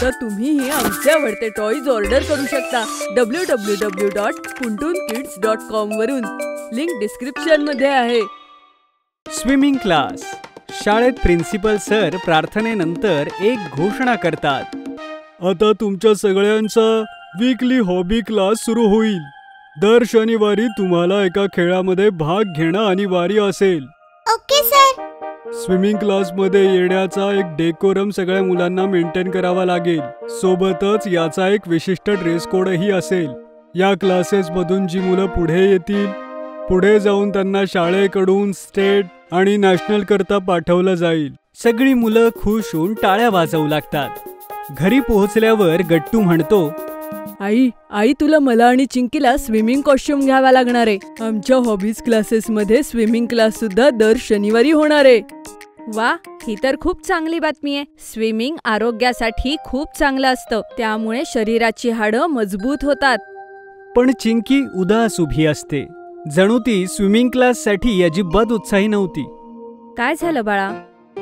आता तुम्हीही आमचे आवडते टॉयज ऑर्डर करू शकता www.puntunkids.com वरून. लिंक डिस्क्रिप्शन मध्ये आहे. Swimming class. शाळेत प्रिन्सिपल सर प्रार्थनेनंतर एक घोषणा करतात. आता तुमच्या सगळ्यांचा वीकली हॉबी क्लास सुरू होईल. दर शनिवारी तुम्हाला एका खेळामध्ये भाग घेणं अनिवार्य असेल. Okay sir. स्विमिंग क्लासमध्ये येण्याचा एक डेकोरम सगळ्या मुलांना मेंटेन करावा लागेल. सोबतच याचा एक विशिष्ट ड्रेस कोडही असेल. या क्लासेसमधून जी मुलं पुढे येतील, पुढे जाऊन त्यांना शाळेकडून स्टेट आणि नॅशनल करता पाठवलं जाईल. सगळी मुलं खुश होऊन टाळ्या वाजवू लागतात. घरी पोहोचल्यावर गट्टू म्हणतो, आई तुला मला आणि चिंकीला स्विमिंग कॉस्ट्युम घ्यावा लागणार आहे. आमच्या हॉबीज क्लासेस मध्ये स्विमिंग क्लास सुद्धा दर शनिवारी होणार आहे. वा, ही तर खूप चांगली बातमी आहे. स्विमिंग आरोग्यासाठी खूप चांगलं असतं. त्यामुळे शरीराची हाडं मजबूत होतात. पण चिंकी उदास उभी असते. जणू ती स्विमिंग क्लाससाठी अजिबात उत्साही नव्हती. काय झालं बाळा,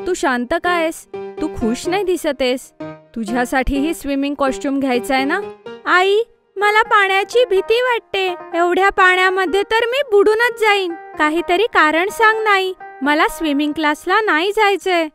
तू शांत का आहेस? तू खुश नाही दिसतेस. तुझ्यासाठीही स्विमिंग कॉस्ट्युम घ्यायचा आहे ना? आई, मला पाण्याची भीती वाटते. एवढ्या पाण्यामध्ये तर मी बुडूनच जाईन. काहीतरी कारण सांग. नाही, मला स्विमिंग क्लासला नाही जायचंय.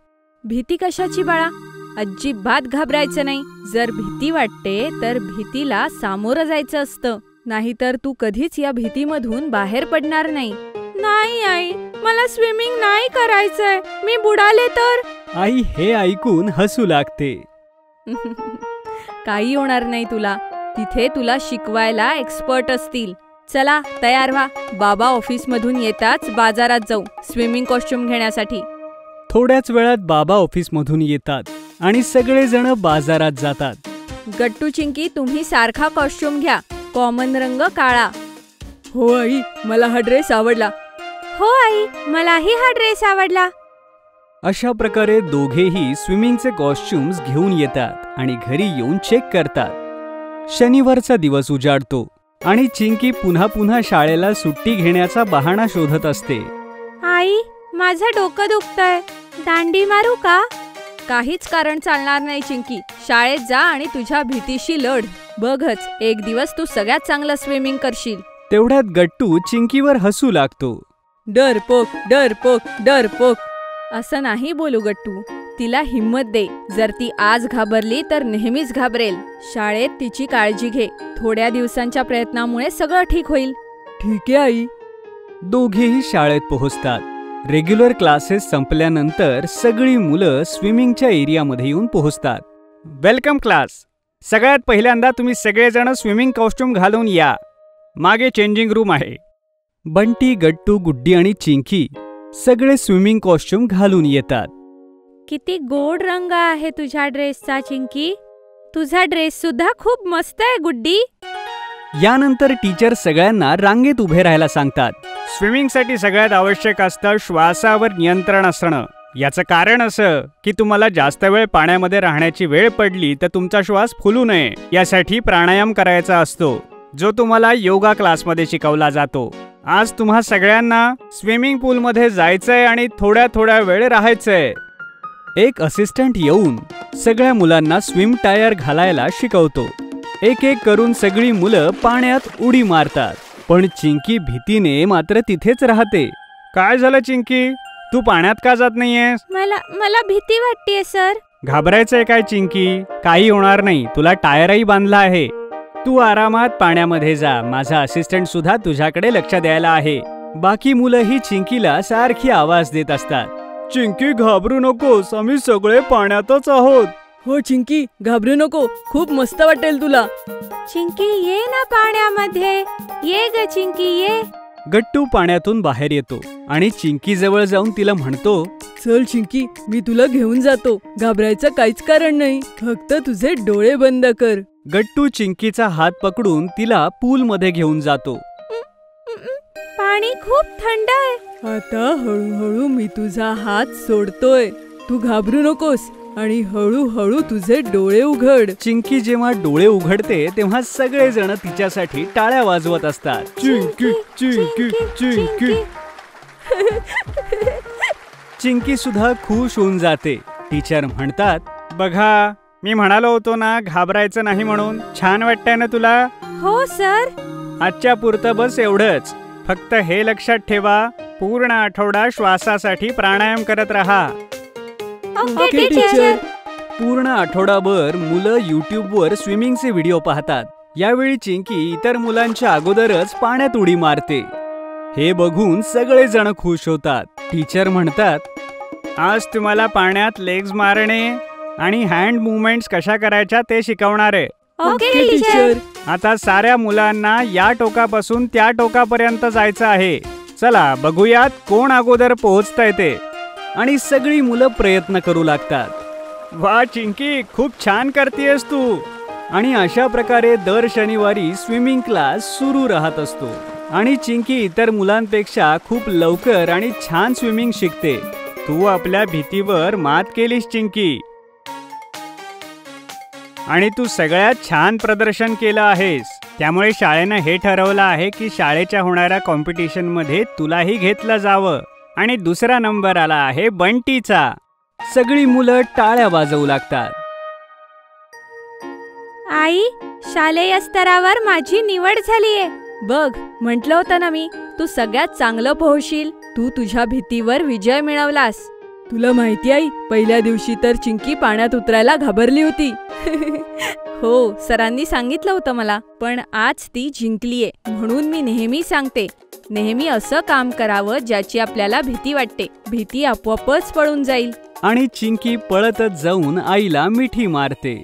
भीती कशाची बाळा? अजिबात घाबरायचं नाही. जर भीती वाटते तर भीतीला सामोरं जायचं असतं. नाहीतर तू कधीच या भीतीमधून बाहेर पडणार नाही. नाही आई, मला स्विमिंग नाही करायचंय. मी बुडाले तर? आई हे ऐकून हसू लागते. काही होणार नाही तुला. तिथे तुला शिकवायला एक्सपर्ट असतील. चला तयार व्हा. बाबा ऑफिस मधून येताच बाजारात जाऊ स्विमिंग कॉस्ट्युम घेण्यासाठी. थोड्याच वेळात बाबा ऑफिस मधून येतात आणि सगळेजण बाजारात जातात. गट्टू, चिंकी, तुम्ही सारखा कॉस्ट्युम घ्या. कॉमन रंग काळा. हो आई, मला हा ड्रेस आवडला. हो आई, मलाही हा ड्रेस आवडला. अशा प्रकारे दोघेही स्विमिंगचे कॉस्ट्युम्स घेऊन येतात आणि घरी येऊन चेक करतात. शनिवारचा दिवस उजाडतो आणि चिंकी पुन्हा पुन्हा शाळेला सुट्टी घेण्याचा बहाणा शोधत असते. आई, माझं डोकं दुखतंय. दांडी मारू का? काहीच कारण चालणार नाही चिंकी. शाळेत जा आणि तुझ्या भीतीशी लढ. बघच, एक दिवस तू सगळ्यात चांगलं स्विमिंग करशील. तेवढ्यात गट्टू चिंकीवर हसू लागतो. डरपोक डरपोक डरपोक. असं नाही बोलू गट्टू. तिला हिम्मत दे. जर ती आज घाबरली तर नेहमीच घाबरेल. शाळेत तिची काळजी घे. थोड्या दिवसांच्या प्रयत्नामुळे सगळं ठीक होईल. ठीक आहे आई. दोघेही शाळेत पोहोचतात. रेग्युलर क्लासेस संपल्यानंतर सगळी मुलं स्विमिंगच्या एरियामध्ये येऊन पोहोचतात. Welcome class. सगळ्यात पहिल्यांदा तुम्ही सगळेजण स्विमिंग कॉस्ट्युम घालून या. मागे चेंजिंग रूम आहे. बंटी, गट्टू, गुड्डी आणि चिंकी सगळे स्विमिंग कॉस्ट्युम घालून येतात. किती गोड रंग आहे तुझ्या ड्रेसचा चिंकी. तुझा ड्रेस सुद्धा खूप मस्त आहे गुड्डी. यानंतर टीचर सगळ्यांना रांगेत उभे राहायला सांगतात. स्विमिंगसाठी सगळ्यात आवश्यक असतं श्वासावर नियंत्रण असणं. याचं कारण असं की तुम्हाला जास्त वेळ पाण्यामध्ये राहण्याची वेळ पडली तर तुमचा श्वास फुलू नये यासाठी प्राणायाम करायचा असतो, जो तुम्हाला योगा क्लासमध्ये शिकवला जातो. आज तुम्हा सगळ्यांना स्विमिंग पूलमध्ये जायचंय आणि थोड्या थोड्या वेळ राहायचंय. एक असिस्टंट येऊन सगळ्या मुलांना स्विम टायर घालायला शिकवतो. एक एक करून सगळी मुलं पाण्यात उडी मारतात. पण चिंकी भीतीने मात्र तिथेच राहते. काय झालं चिंकी, तू पाण्यात का जात नाहीयेस? मला भीती वाटतेय सर. घाबरायचंय काय चिंकी? काही होणार नाही. तुला टायरही बांधला आहे. तू आरामात पाण्यामध्ये जा. माझा असिस्टंट सुद्धा तुझ्याकडे लक्ष द्यायला आहे. बाकी मुलंही चिंकीला सारखी आवाज देत असतात. चिंकी, घाबरू नकोस, आम्ही सगळे पाण्यातच आहोत. हो चिंकी, घाबरू नको. खूप मस्त वाटेल तुला. चिंकी, ये ना पाण्यामध्ये. ये ग चिंकी, ये. गट्टू पाण्यातून बाहेर येतो आणि चिंकी जवळ जाऊन तिला म्हणतो, चल चिंकी, मी तुला घेऊन जातो. घाबरायचं काहीच कारण नाही. फक्त तुझे डोळे बंद कर. गट्टू चिंकीचा हात पकडून तिला पूलमध्ये घेऊन जातो. पाणी खूप थंड आहे. आता हळूहळू मी तुझा हात सोडतोय. तू घाबरू नकोस आणि हळूहळू तुझे डोळे उघड. चिंकी जेव्हा डोळे उघडते तेव्हा सगळेजण तिच्यासाठी टाळ्या वाजवत असतात. चिंकी चिंकी चिंकी. चिंकी सुद्धा खुश होऊन जाते. टीचर म्हणतात, बघा मी म्हणालो होतो ना घाबरायचं नाही म्हणून. छान वाटतंय ना तुला? हो सर. आजच्या पुरतं बस एवढंच. फक्त हे लक्षात ठेवा, पूर्ण आठवडा श्वासासाठी प्राणायाम करत राहा. Okay teacher. पूर्ण आठवडाभर मुलं YouTubeवर स्विमिंगचे व्हिडिओ पाहतात. यावेळी चिंकी इतर मुलांच्या अगोदरच पाण्यात उडी मारते. हे बघून सगळेजण खुश होतात. टीचर म्हणतात, आज तुम्हाला पाण्यात लेग्स मारणे आणि हँड मुवमेंट्स कशा करायच्या ते शिकवणार आहे. Okay teacher. आता साऱ्या मुलांना या टोकापासून त्या टोकापर्यंत जायचं आहे. चला बघूयात कोण अगोदर पोहोचतंय ते. आणि सगळी मुलं प्रयत्न करू लागतात. वा चिंकी, खूप छान करतेयस तू. आणि अशा प्रकारे दर शनिवारी स्विमिंग क्लास सुरू राहत असतो. आणि चिंकी इतर मुलांपेक्षा खूप लवकर आणि छान स्विमिंग शिकते. तू आपल्या भीतीवर मात केलीस चिंकी. आणि तू सगळ्यात छान प्रदर्शन केलं आहेस. त्यामुळे शाळेनं हे ठरवलं आहे की शाळेच्या होणाऱ्या कॉम्पिटिशनमध्ये तुलाही घेतलं जावं. आणि दुसरा नंबर आला आहे बंटीचा. सगळी मुलं टाळ्या वाजवू लागतात. आई, शालेय स्तरावर माझी निवड झालीये. बघ, म्हटलं होतं ना मी, तू सगळ्यात चांगलं पोहोचशील. तू तुझ्या भीतीवर विजय मिळवलास. तुला माहिती आई, पहिल्या दिवशी तर चिंकी पाण्यात उतरायला घाबरली होती. हो, सरांनी सांगितलं होतं मला. पण आज ती जिंकलीये. म्हणून मी नेहमी सांगते, नेहमी असं काम करावं ज्याची आपल्याला भीती वाटते. भीती आपोआपच पळून जाईल. आणि चिंकी पळतच जाऊन आईला मिठी मारते.